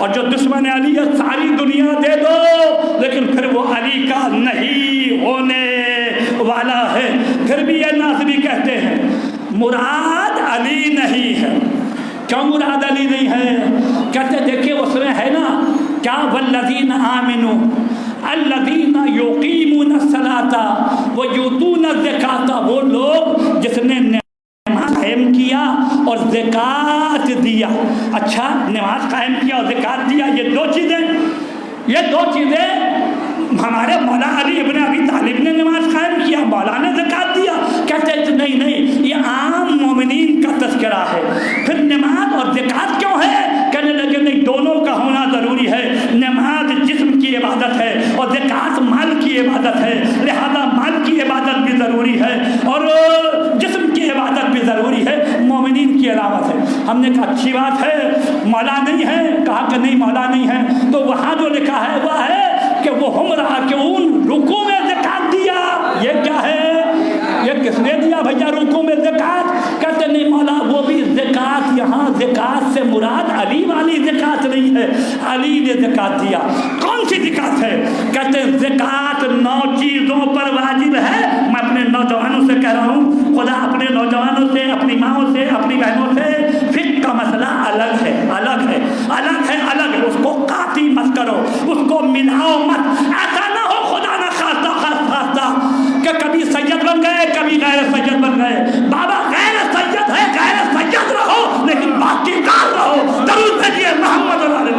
اور جو دشمن علی ہے ساری دنیا دے دو لیکن پھر وہ علی کا نہیں ہونے والا ہے۔ پھر بھی یہ ناظری کہتے ہیں مراد علی نہیں ہے۔ کیوں مراد علی نہیں ہے؟ کہتے دیکھیں اس میں ہے نا کیا والذین آمنوا الذین یقیمون الصلاۃ ویؤتون الزکاۃ، وہ لوگ جس نے نماز قائم کیا اور زکات دیا۔ اچھا، نماز قائم کیا اور زکات دیا، یہ دو چیزیں ہمارے مولا علی ابن ابی طالب نے نماز قائم کیا، مولا نے زکات دیا۔ کہتے ہیں نہیں یہ عام مومنین کا تذکرہ ہے، پھر نماز اور زکات کیوں ہے؟ کہنے لگے نہیں، دونوں کا ہونا ضروری ہے۔ نماز جسم کی عبادت ہے اور زکات مال کی عبادت ہے، لہذا مال کی عبادت بھی ضروری ہے اور جسم کی عبادت بھی ضروری ہے، مومنین کی علامت ہے۔ ہم نے کہا اچھی بات ہے، مولا نہیں ہے؟ کہا کہ نہیں مولا نہیں ہے۔ تو وہاں جو لکھا ہے وہ ہے کہ وہ ہم راکعون، رکوع میں زکات دیا۔ یہ کیا ہے؟ یہ کس نے دیا بھیا رکوع میں زکات؟ کہتے نہیں مولا وہ بھی زکات، یہاں زکات سے مراد علی والی زکات نہیں ہے، علی نے زکات دیا۔ کون سی زکات ہے؟ کہتے ہیں زکات 9 چیزوں پر واجب ہے۔ میں اپنے نوجوانوں سے کہہ رہا ہوں، خدا اپنے نوجوانوں سے، اپنی ماؤں سے، اپنی بہنوں سے، فقہ کا مسئلہ الگ ہے، اس کو قاطی مت کرو، اس کو ملاؤ مت۔ ایسا نہ ہو خدا نہ خواستہ کہ کبھی سید بن گئے کبھی غیر سید بن گئے۔ بابا غیر سید ہے، غیر سید رہو لیکن باقی کار رہو۔ درود بھیجیے محمد علیہ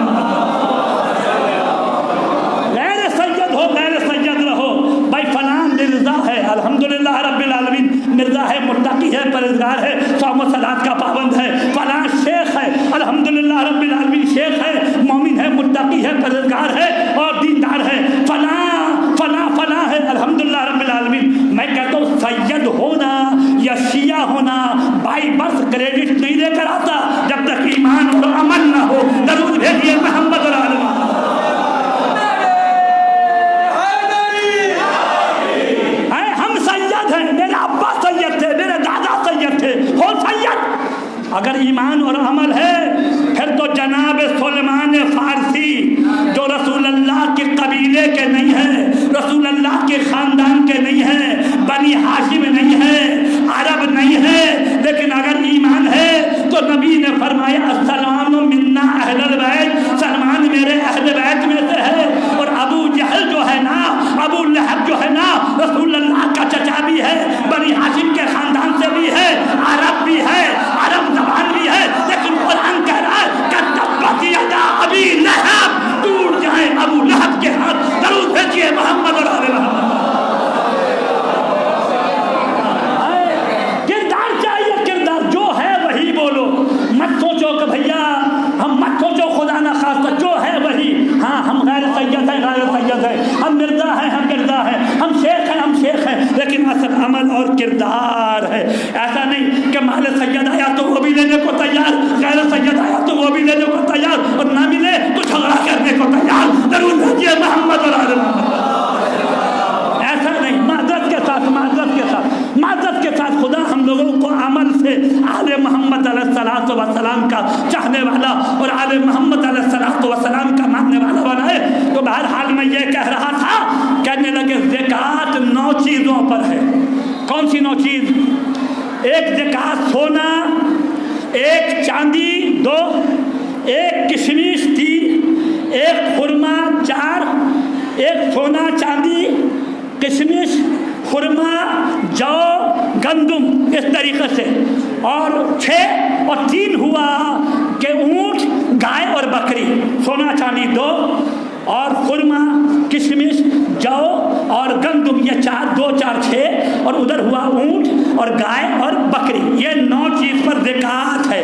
غیر سید ہو، غیر سید رہو۔ بھائی فلاں مرزا ہے، الحمدللہ رب العالمین، مرزا ہے، متقی ہے، پرہیزگار ہے، صوم و صلات کا پابند ہے۔ فلاں شیخ ہے، الحمدللہ رب العالمین، شیخ ہے، مومن ہے، متقی ہے، پرہیزگار ہے اور دیندار ہے۔ فلاں ہے، الحمدللہ رب العالمین۔ میں کہتا ہوں سید ہونا یا شیعہ ہونا بائی برس کریڈٹ نہیں لے کر آتا جب تک ایمان اور عمل نہ ہو۔ درود بھیجیے محمد العالمین۔ ہم سید ہیں، میرے ابا سید تھے، میرے دادا سید تھے، ہو سید۔ اگر ایمان اور عمل ہے پھر تو جناب سلیمان فارسی جو رسول اللہ کے قبیلے کے نہیں ہیں، رسول اللہ کے خاندان کے نہیں ہیں، بنی ہاشم نہیں ہیں، عرب نہیں ہیں، لیکن اگر ایمان ہے تو نبی نے فرمایا السلام منا اہل البیت، سلمان میرے اہل بیت میں سے ہے۔ اور ابو جہل جو ہے نا، ابو لہب جو ہے نا، رسول اللہ کا چچا بھی ہے، بنی ہاشم کے خاندان سے بھی ہے، عرب بھی ہے، عرب زبان بھی ہے، لیکن قرآن کہہ رہا ہے کہ تبت یدا ابی لہب، ٹوٹ جائے ابو لہب کے ہاتھ۔ درود بھیجیے محمد اور آل محمد۔ کردار چاہیے، کردار جو ہے وہی بولو، مت سوچو کہ بھیا ہم، مت سوچو خدا نہ خواستہ جو ہے وہی۔ ہاں ہم غیر سید ہیں، ہم مرزا ہیں، ہم شیخ ہیں، لیکن اصل عمل اور کردار ہے۔ ایسا نہیں کہ مال سید آیا تو وہ بھی لینے کو تیار، غیر سید آیا تو وہ بھی لینے کو تیار، اور نہ ملے تو جھگڑا کرنے کو تیار۔ درود بھیجیے محمد اور آل محمد۔ ایسا نہیں، معذرت کے ساتھ خدا ہم لوگوں کو عمل سے آل محمد علیہ الصلوۃ والسلام کا چاہنے والا اور آل محمد علیہ الصلوۃ والسلام کا ماننے والا بنائے۔ تو بہرحال میں یہ کہہ رہا تھا، کہنے لگے زکات 9 چیزوں پر ہے۔ کون سی 9 چیز؟ ایک زکات سونا، ایک چاندی 2، ایک کشمش 3، ایک خرما 4، ایک سونا چاندی کشمش خرما جو گندم، اس طریقے سے، اور 6 اور 3 ہوا کہ اونٹ گائے اور بکری، سونا چاندی 2 اور خرما کشمش جو اور گندم، یہ 4 2 4 6، اور ادھر ہوا اونٹ اور گائے اور بکری۔ یہ 9 چیز پر زکات ہے،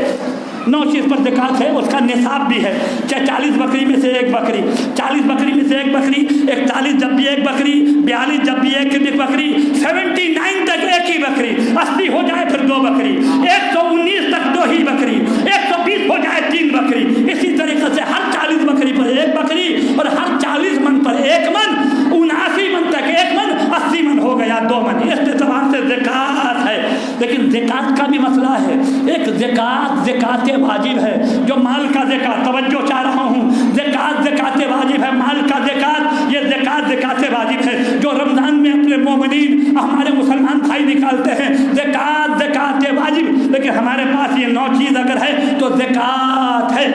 9 چیز پر زکات ہے، اس کا نصاب بھی ہے۔ چاہے 40 بکری میں سے ایک بکری، 40 بکری میں سے ایک بکری، 41 جب بھی ایک بکری، 42 جب بھی ایک بکری، 79 تک ایک ہی بکری، 80 ہو جائے پھر 2 بکری، 119 تک 2 ہی بکری، 120 ہو جائے 3 بکری۔ اسی طریقے سے ہر 40 بکری پر ایک بکری، اور ہر 40 من پر 1 من، 79 من تک 1 من، 80 من ہو گیا 2 من۔ اس اعتبار سے زکات ہے، لیکن زکات کا بھی مسئلہ ہے۔ ایک زکات واجب ہے جو مال کا زکات، توجہ چاہ رہا ہوں، زکات واجب ہے، مال کا زکات، یہ زکات واجب ہے جو رمضان میں اپنے مومنین ہمارے مسلمان بھائی نکالتے ہیں، زکات واجب۔ لیکن ہمارے پاس یہ 9 چیز اگر ہے تو زکات ہے۔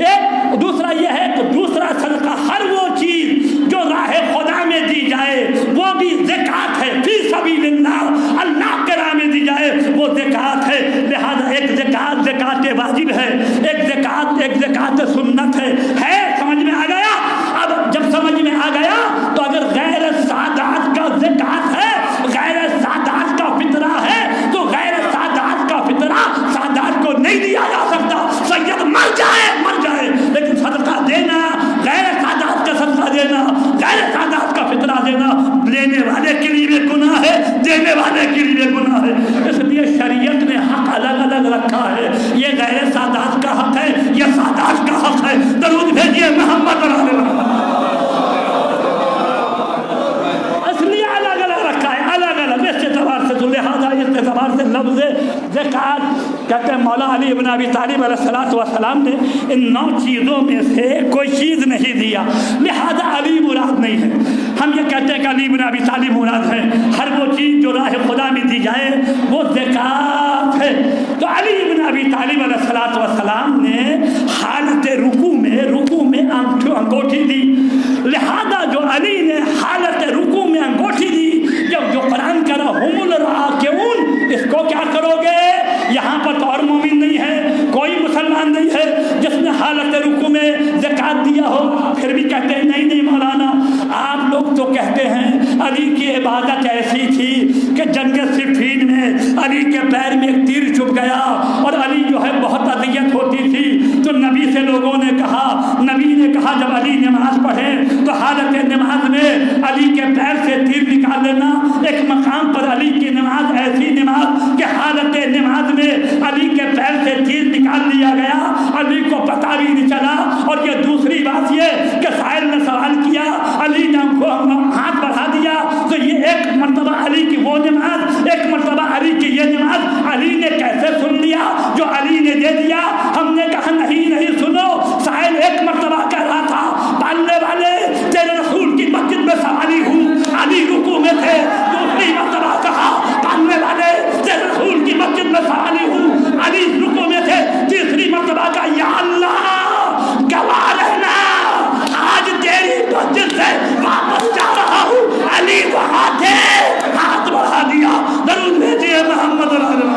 ایک دوسرا یہ ہے کہ دوسرا صدقہ، ہر وہ چیز جو راہ خدا میں دی جائے وہ بھی زکات ہے، فی سبیل اللہ، اللہ کے راہ میں دی جائے وہ زکات ہے۔ لہذا ایک زکات واجب ہے، ایک زکات سنت ہے سمجھ میں آ گیا؟ اب جب سمجھ میں آ گیا تو اگر غیر سادات کا زکات ہے، غیر سادات کا فطرہ ہے، تو غیر سادات کا فطرہ سادات کو نہیں دیا جا سکتا۔ سید مر جائے لیکن صدقہ دینا، غیر سادات کا صدقہ دینا، غیر سادات کا فطرہ دینا، لینے والے کے لیے بھی گناہ ہے، دینے والے کے لیے بھی گناہ ہے۔ اس لیے شریعت نے حق الگ الگ رکھا ہے، یہ غیر سادات کا حق ہے، یہ سادات کا حق ہے۔ درود بھیجیے محمد علیہ وسلم۔ اس لیے الگ الگ رکھا ہے، الگ الگ اس اعتبار سے۔ لہٰذا اس اعتبار سے لفظ زکات کہتے ہیں مولا علی بن ابی طالب علیہ السلام نے ان 9 چیزوں میں سے کوئی چیز نہیں دیا، لہذا علی مراد نہیں ہے۔ ہم یہ کہتے ہیں کہ علی بن ابی طالب مراد ہے، ہر وہ چیز جو راہ خدا میں دی جائے وہ زکات ہے۔ تو علی بن ابی طالب علیہ السلام نے حالت رکوع میں انگوٹھی دی، لہذا جو علی نے حالت رکوع میں انگوٹھی دی، جب جو قرآن کہہ رہا ہم الراکعون، اس کو کیا کرو گے؟ یہاں پر تو اور مومن نہیں ہے، کوئی مسلمان نہیں ہے جس نے حالت رکوع میں زکات دیا ہو، پھر بھی کہتے ہیں نہیں مولانا، آپ لوگ تو کہتے ہیں علی کی عبادت ایسی تھی کہ جنگ صفین میں علی کے پیر میں ایک تیر چبھ گیا اور علی جو ہے بہت اذیت ہوتی تھی، تو نبی سے لوگوں نے کہا، نبی نے کہا جب علی نماز پڑھے تو حالت نماز میں علی کے پیر سے تیر نکال لینا۔ ایک مقام پر علی کی نماز ایسی نماز کہ حالت نماز میں علی کے پیر سے تیر نکال لیا گیا، علی کو پتہ بھی نہیں چلا۔ اور یہ دوسری بات یہ کہ سائل نے سوال کیا، علی نے ہاتھ بڑھا دیا، تو یہ ایک مرتبہ علی کی وہ نماز، ایک مرتبہ علی کی یہ نماز علی نے کیسے سن لیا جو علی نے دے دیا؟ ہم نے کہا نہیں سنو، سائل ایک مرتبہ کہہ رہا تھا پالنے والے تیرے رسول کی مسجد میں سواری ہوں، علی رکوع میں تھے، دوسری مرتبہ کہا پالنے والے تیرے رسول کی مسجد میں سواری ہوں، علی رکوع میں تھے، تیسری مرتبہ کہا یا اللہ گواہ رہنا آج تیری مسجد سے واپس جا رہا ہوں، علی وہاں تھے، ہاتھ بڑھا دیا۔ درود بھیجیے محمد علیہ وسلم۔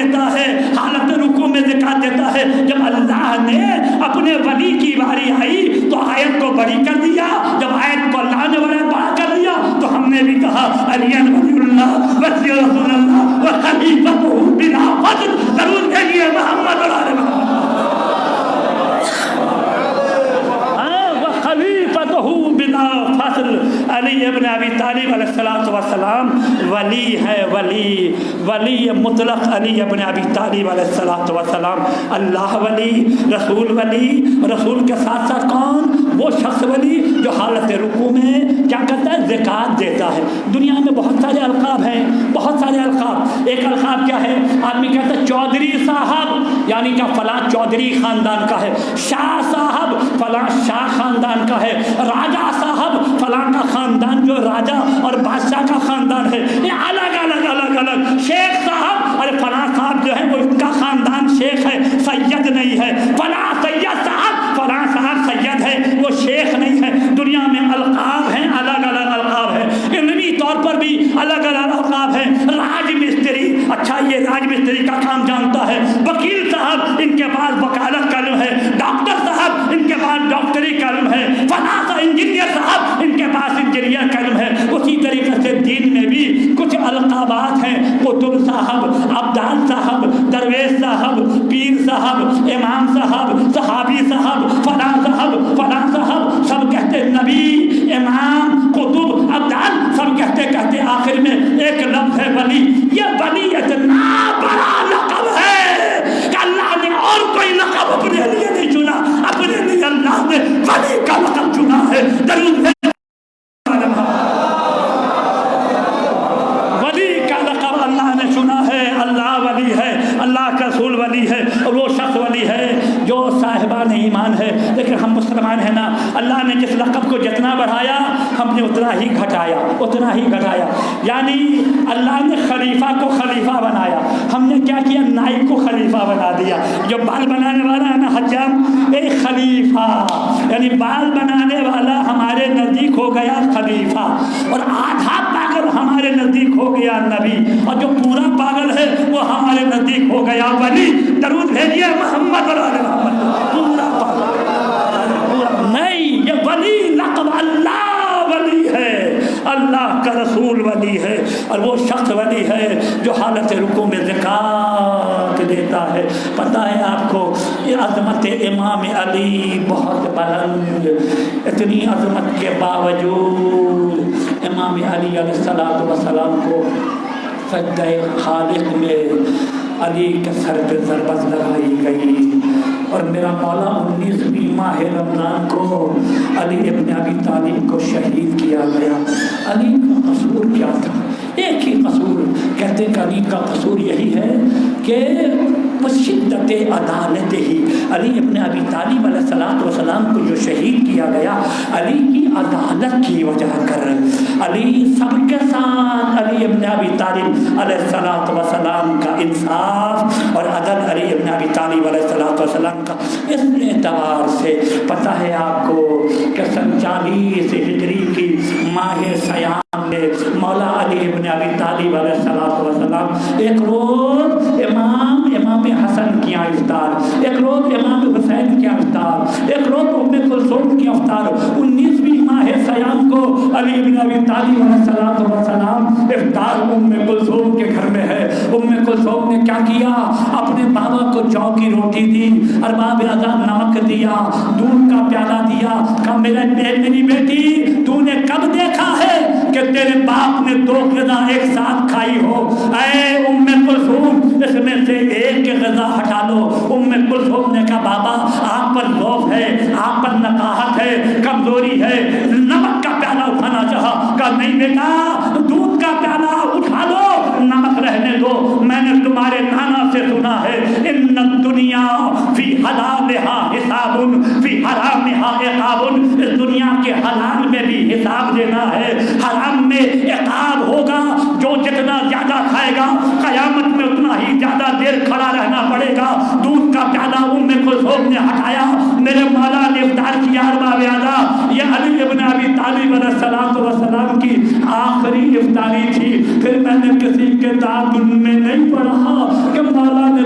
دیتا ہے, حالت رکوع میں زکات دیتا ہے. جب اللہ نے اپنے ولی کی باری آئی تو آیت کو بڑی کر دیا, جب آیت کو اللہ نے بڑا کر دیا تو ہم نے بھی کہا علی ولی اللہ ولی رسول اللہ و خلیفۃہ بلا فضل. درود بھیجیے محمد اور آل محمد. بلا فضل. علی ابن ابی طالب علیہ السلام ولی ہے, ولی مطلق علی ابن ابی طالب علیہ السلام. اللہ ولی, رسول کے ساتھ ساتھ کون؟ وہ شخص ولی جو حالت رکوع میں کیا کرتا ہے؟ زکات دیتا ہے. دنیا میں بہت سارے القاب ہیں, بہت سارے القاب. ایک القاب کیا ہے؟ آدمی کہتا ہے چودھری صاحب, یعنی کہ فلاں چودھری خاندان کا ہے. شاہ صاحب فلاں شاہ خاندان کا ہے. راجہ صاحب فلاں کا خاندان جو راجہ اور بادشاہ کا خاندان ہے. یہ الگ الگ. شیخ صاحب, ارے فلاں صاحب جو ہے وہ ان کا خاندان شیخ ہے, سید نہیں ہے. فلاں سید صاحب, فلاں صاحب سید ہے, وہ شیخ نہیں ہے. دنیا میں القاب ہیں, الگ القاب ہیں. علمی طور پر بھی الگ القاب ہیں. راج مستری, اچھا یہ راج مستری کا کام جانتا ہے. وکیل صاحب ان کے پاس وکالت کا علم ہے. ڈاکٹر صاحب ان کے پاس ڈاکٹری کا علم ہے. فلاں انجینئر صاحب ان کے پاس انجینئر کا علم ہے. اسی طریقے سے دین میں بھی کچھ القابات ہیں. قطب صاحب, عبدال صاحب, درویش صاحب, پیر صاحب, امام صاحب, صحابی صاحب, فلاں صاحب, سب کہتے نبی, امام, قطب, عبدال, سب کہتے آخر میں ایک لفظ ہے ولی. یہ ولی اتنا بڑا لقب ہے کہ اللہ نے اور کوئی لقب اپنے لیے نہیں چنا, اپنے لیے اللہ نے ولی کا لقب چنا ہے. ولی کا لقب اللہ نے چنا ہے. اللہ ولی ہے, اللہ کا رسول ولی ہے, اور وہ شخص ولی ہے جو صاحبان ایمان ہے. لیکن ہم مسلمان ہیں نا, اللہ نے جس لقب کو جتنا بڑھایا ہم نے اتنا ہی گھٹایا. یعنی اللہ نے خلیفہ کو خلیفہ بنایا, ہم نے کیا کیا؟ نائب کو خلیفہ بنا دیا. جو بال بنانے والا ہے نا حجام, ایک خلیفہ, یعنی بال بنانے والا ہمارے نزدیک ہو گیا خلیفہ, اور آدھا پاگل ہمارے نزدیک ہو گیا نبی, اور جو پورا پاگل ہے وہ ہمارے نزدیک ہو گیا ولی. درود بھیجیے محمد اور آل محمد. پورا پاگل نہیں, یہ ولی لقب اللہ ولی ہے, اللہ کا رسول ولی ہے, اور وہ شخص ولی ہے جو حالت رکوع میں زکات دیتا ہے. پتہ ہے آپ کو یہ عظمت امام علی بہت بلند, اتنی عظمت کے باوجود امام علی علیہ السلام کو سجدہ خالق میں علی کے سر پہ ضربت لگائی گئی, اور میرا مولا 19ویں ماہ رمضان کو علی ابن ابی طالب کو شہید کیا گیا. علی کا قصور کیا تھا؟ ایک ہی قصور, کہتے کہ علی کا قصور یہی ہے کہ وہ شدت عدالت ہی. علی ابن ابی طالب علیہ السلام کو جو شہید کیا گیا علی کی عدالت کی وجہ کر, علی سب کے ساتھ علی ابن ابی طالب علیہ السلام کا انصاف اور عدل, علی ابن ابی طالب علیہ السلام کا اس اعتبار سے پتہ ہے آپ کو کہ 47 ہجری کی ماہ سیام میں مولا علی ابن ابی طالب علیہ السلام ایک روز امام حسن کی افطار, ایک روز امام حسین کی افطار, ایک روز ام کلثوم کی افطار. 19ویں ماہ سیام کو علی ابن ابی طالب علیہ السلام افطار ام کلثوم کے گھر میں ہے. ام کلثوم نے کیا کیا؟ اپنے بابا کو جو کی روٹی دی, ارباب اعظم نمک دیا, دودھ کا پیالہ دیا, کہا میری بیٹی تو نے کب دیکھا ہے کہ تیرے باپ نے 2 غذا ایک ساتھ کھائی ہو؟ اے ام کلثوم اس میں سے ایک غذا ہٹا لو. ام کلثوم نے کہا بابا آپ پر ذوق ہے, آپ پر نقاہت ہے, کمزوری ہے, نمک کا پیالہ اٹھانا چاہا. کہا نہیں بیٹا دودھ کا پیالہ اٹھا لو, نمک رہنے دو. میں نے تمہارے نانا سے سنا ہے ان الدنیا فی حلالہا حساب فی حرامہا عقاب. اس دنیا کے حلال میں بھی حساب دینا ہے, حرام میں عقاب ہوگا. جو جتنا زیادہ کھائے گا قیامت میں اتنا ہی زیادہ دیر کھڑا رہنا پڑے گا. دودھ کا پیالہ ام کلثوم نے ہٹایا, میرے مولا نے افطار کیا ارباب اعظم. یہ علی ابن ابی طالب علیہ السلام کی آخری افطاری تھی. پھر میں نے کسی کے تعدد میں نہیں پڑھا کہ مولا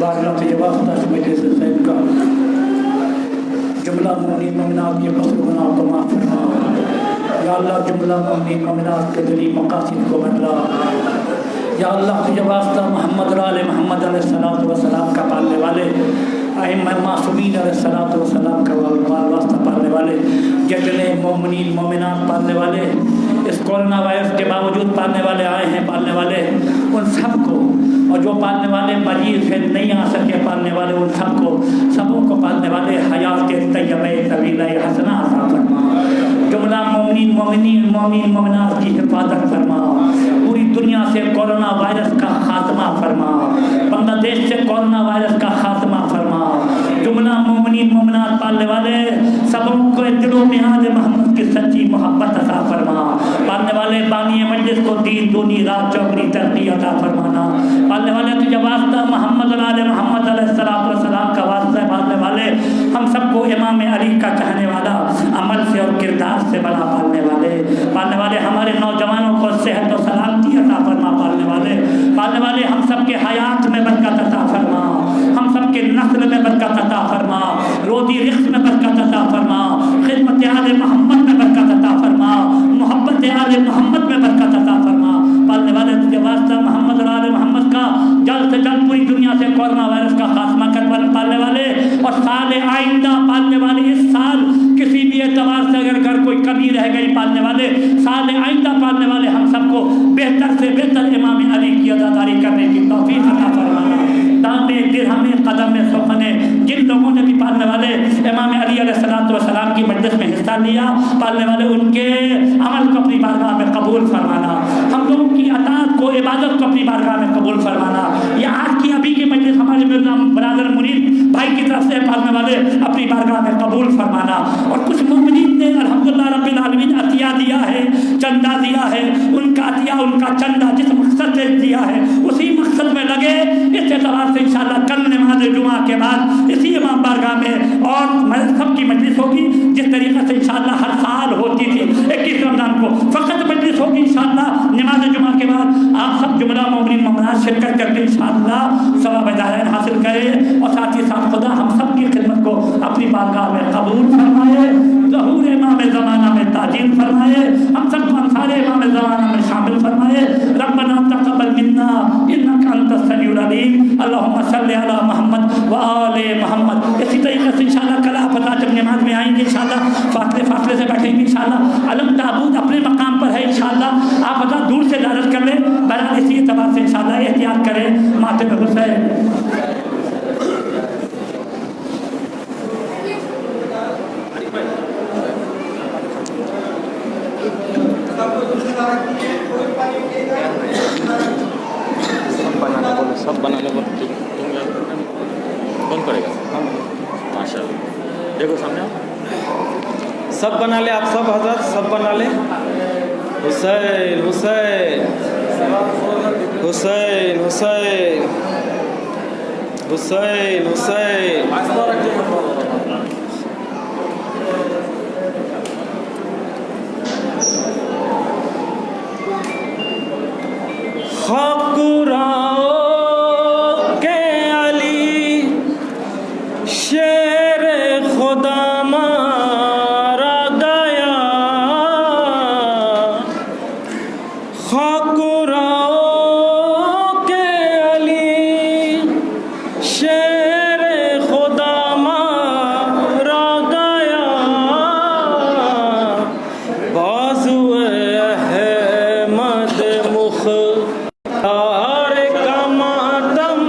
بارگاہ تجھے واسطہ سے مجلس صاحب کا جملہ مومنین مومنات کے قصر گناہ کو معاف فرما یا اللہ، جملہ مومنین مومنات کے دلی مقاصد کو بدلا یا اللہ، تجھے واسطہ محمد اور آل محمد علیہ الصلوۃ والسلام کا پالنے والے ائمہ معصومین علیہ الصلوۃ والسلام کا واسطہ پالنے والے جتنے مومنین مومنات پالنے والے اس کورونا وائرس کے باوجود پالنے والے آئے ہیں، پالنے والے ان سب کو، اور جو پالنے والے مریض ہیں نہیں آ سکے پالنے والے ان سبوں کو پالنے والے حیات کے طیبہ طویلہ حسنہ عطا فرما، جملہ مومنین مومنات کی حفاظت فرما، پوری دنیا سے کورونا وائرس کا خاتمہ فرما، بنگلہ دیش سے کورونا وائرس کا خاتمہ فرما، جملہ مومنین مومنات پالنے والے سبوں کو دلوں میں آل محمد کی سچی محبت عطا فرما، پالنے والے بانی مجلس کو دین دونی رات چوکری ترقی عطا فرمانا، پالنے والے تجھے واسطہ محمد اور آل محمد علیہ السلام کا واسطہ، پالنے والے ہم سب کو امام علی کا کہنے والا، عمل سے اور کردار سے بنا پالنے والے ہمارے نوجوانوں کو صحت و سلامتی عطا فرما، پالنے والے ہم سب کے حیات میں برکت عطا فرما، ہم سب کے نسل میں برکت عطا فرما، روزی رزق میں برکت عطا فرما، خدمت آل محمد میں برکت عطا فرما، محبت آل محمد میں برکت عطا فرما، پالنے والے تجھے واسطہ محمد اور آل محمد کا جلد سے جلد پوری دنیا سے کورونا وائرس کا خاتمہ کر، پالنے والے اور سال آئندہ پالنے والے اس سال کسی بھی اعتبار سے اگر گھر کوئی کمی رہ گئی، پالنے والے سال آئندہ پالنے والے ہم سب کو بہتر سے بہتر امام علی کی عزاداری کرنے کی توفیق عطا فرمانا، دامے درہمے قدم سخنے جن لوگوں نے بھی پالنے والے امام علی علیہ السلام کی مجلس میں حصہ لیا، پالنے والے ان کے عمل کو اپنی بارگاہ میں قبول فرمانا، ہم لوگوں کی اطاعت کو عبادت کو اپنی بارگاہ میں قبول فرمانا، یہ آج کی ابھی کی مجلس ہمارے برادر منیر بھائی کی طرف سے پالنے والے اپنی بارگاہ میں قبول فرمانا، اور کچھ مومنین نے الحمدللہ رب العالمین عطیہ دیا ہے، چندہ دیا ہے، ان کا عطیہ ان کا چندہ جس مقصد سے دیا ہے اسی مقصد میں لگے، اس اعتبار سے انشاءاللہ کل نماز جمعہ کے بعد اسی امام بارگاہ میں اور سب کی مجلس ہوگی، جس طریقے سے انشاءاللہ ہر سال ہوتی تھی 21 رمضان کو فقط مجلس ہوگی انشاءاللہ نماز جمعہ کے بعد، آپ سب جملہ مومنین مومنات شرکت کر کے انشاءاللہ ثواب دارین حاصل کریں، اور ساتھ ہی ساتھ خدا ہم سب کی خدمت کو اپنی بارگاہ میں قبول فرمائے، ظہور امام زمانہ میں تعظیم فرمائے، ہم سب کو انصار امام زمانہ میں شامل فرمائے، ربنا تقبل منا انک انت السمیع العلیم، اللہم صلی علی محمد و آل محمد۔ اسی طریقے سے انشاءاللہ کل آپ جب نماز میں آئیں گے انشاءاللہ فاصلے سے بیٹھیں گے انشاءاللہ، علم تعبود اپنے مقام پر ہے انشاءاللہ، آپ دور سے اجازت کر لیں، بہرحال اسی اعتبار سے انشاءاللہ احتیاط کریں، ماتم حسین سب بنانے کو کون کرے گا؟ ماشاء اللہ، دیکھو سامنے سب بنا لے، آپ سب حضرت سب بنا لے، حسین حسین حسین حسین حسین حسین خاکراؤ کے علی شیر خدا مارا گیا، خاکراؤ کے علی شیر خدا مارا گیا، بازو احمد مخ آر کا ماتم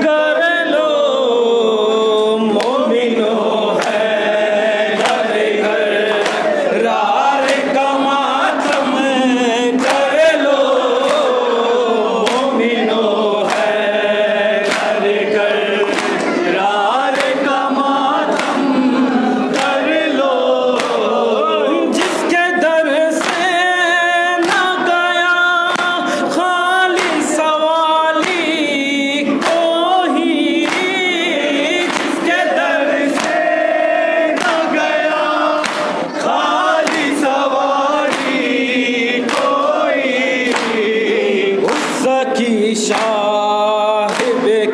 کر لو، مومنو ہے گھر گھر رار کا ماتم کر لو، مومنو ہے گھر گھر رار کا ماتم کر لو، جس کے در سے نہ گیا خالی سوالی کوئی، جس کے در سے نہ گیا خالی سوالی کوئی، اس کی شاہ بے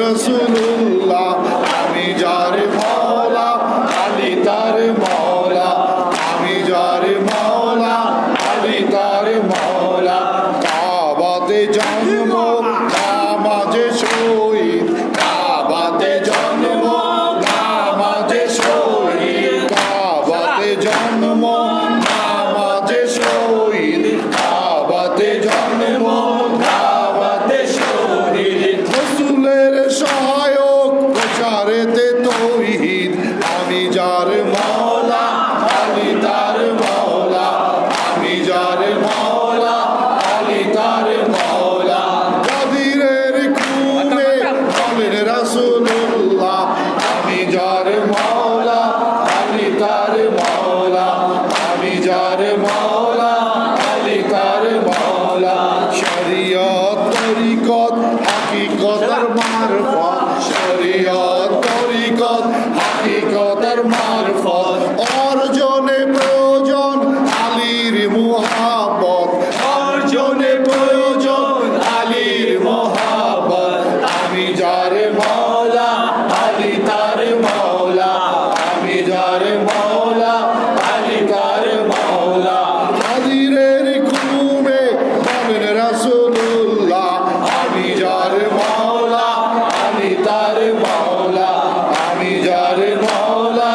রসুল্লাহ আমি যার মওলা আলী তার মওলা আমি যার মওলা আলী তার মওলা কাবাতে জন্ম নামাজে শহীদ কাবাতে জন্ম নামাজে শহীদ কাবাতে জন্ম নামাজে শহীদ কাবাতে জন্ম নামাজে শহীদ রসুলের সহায়ক প্রচারেতে তৌহিদ আমি যার মওলা আলী তার মওলা আমি যার মওলা আলী তার মওলা কাদিরের খুনে বলেন রাসূলুল্লাহ আমি যার মওলা আলী তার মওলা আমি যার মওলা আলী তার মওলা শরীয়ত তরিকত হাকিকতের মারফত শরীয়ত তরিকত হাকিকতের মারফত অর্জনে প্রয়োজন আলীর মুহাব্বত অর্জনে প্রয়োজন আলীর মুহাব্বত আমি যার মওলা আলী তার মওলা আমি যার মওলা আলী তার মওলা কাদিরের খুনে বলেন রাসূলুল্লাহ আমি যার মওলা আলী তার মওলা আমি যার মওলা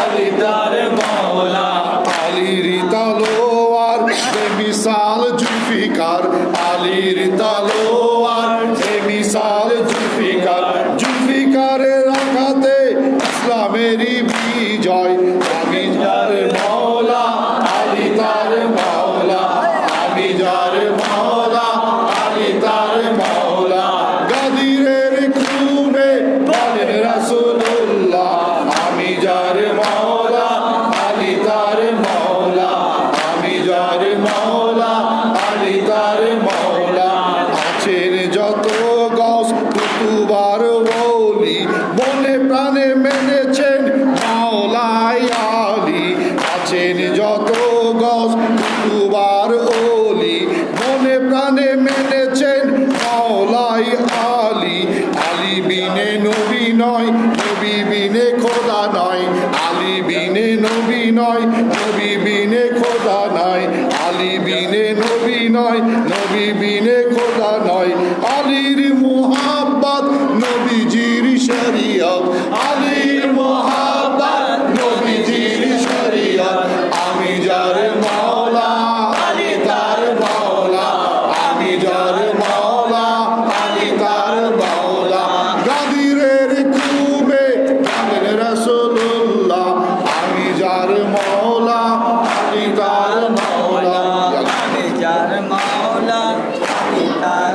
আলী তার মওলা আলীর তালোয়ার বেমিসাল জুলফিকার আলীর তালোয়ার বেমিসাল জুলফিকার জুলফিকারের আঘাতে ইসলামেরই বিজয় আমি যার মওলা আলী তার মওলা আমি যার মওলা আলী তার মওলা গাদিরের খুনে বলেন রাসূলুল্লাহ আমি যার মওলা আলী তার মওলা আমি যার মওলা আলী তার মওলা আছেন যত গস কুতুবার ওলি মনে প্রাণে মেনেছেন মাওলাই আলী আছেন যত গস কুতুবার ওলি মনে প্রাণে মেনেছেন মাওলাই আলী আলী বিনে নবী নয় নবী বিনে খোদা নয় আলী বিনে নবী নয় নবী বিনে খোদা নয় আলী বিনে নবী নয় নবী বিনে খোদা নয় আলীর মুহাব্বত নবীজির শরীয়ত আলীর মুহাব্বত নবীজির শরীয়ত আমি যার মওলা আলী তার মওলা আমি যার মওলা আলী তার মওলা গাদিরের খুনে বলেন রাসূলুল্লাহ আমি যার মওলা আলী তার মওলা আমি যার মওলা আলী তার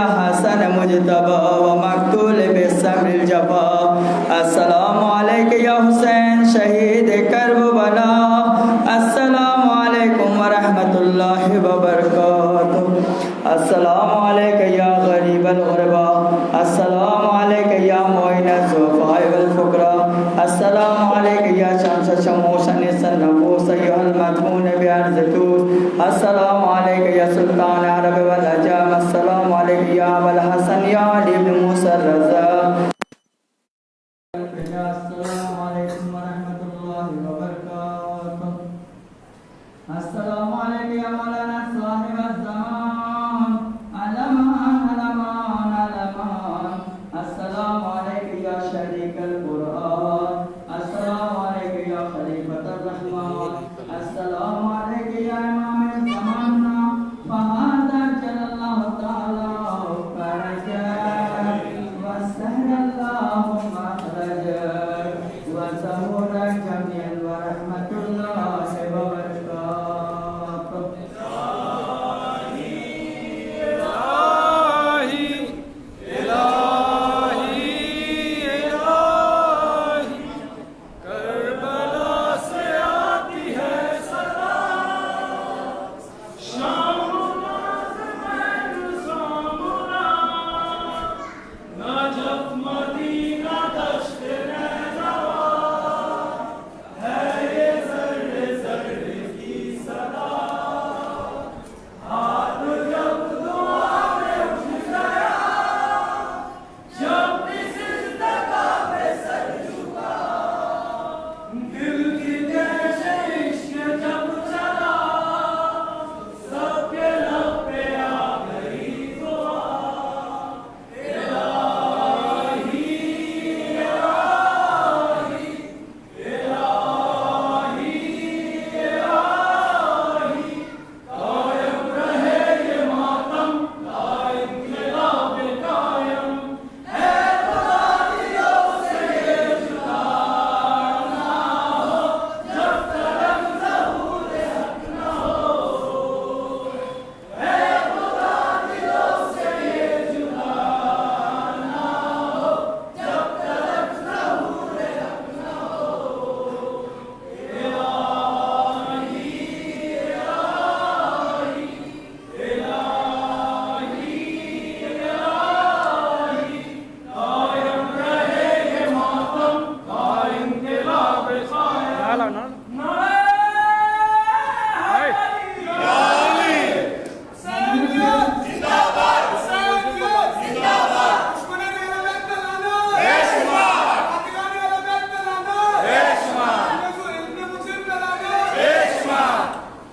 یا حسن مجتبی و مقتول بالصبر الجفا السلام علیک یا حسین شہید کرب بلا السلام علیکم ورحمۃ اللہ وبرکاتہ السلام علیک یا غریب الغربا السلام علیک یا معین الضعفاء والفقراء السلام علیک یا شمس شموس انس النفوس ایھا المدفون بارض طوس السلام علیک یا سلطان عرب والعجم السلام علیک یا ابا الحسن یا علی بن موسی الرضا السلام علیکم ورحمۃ اللہ وبرکاتہ السلام علیکم یا مولانا صاحب الزمان علمان علمان علمان السلام علیکم یا شریک القرآن السلام علیکم یا خلیفۃ الرحمن السلام علیکم یا امام الزمان فہذا جل اللہ تعالی فرجا وسهل اللہ مخرجا وسهول جميعا ورحمۃ اللہ وبرکاتہ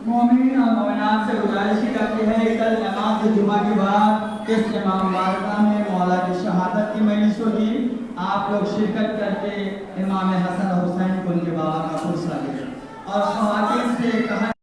مومنین اور مومنات سے گزارش کی جاتی ہے کل نماز جمعہ کے بعد اس جمعہ مبارکہ میں مولا کی شہادت کی مجلس ہوگی آپ لوگ شرکت کر کے امام حسن حسین کو ان کے بابا کا پرسہ دیں اور خواتین سے کہا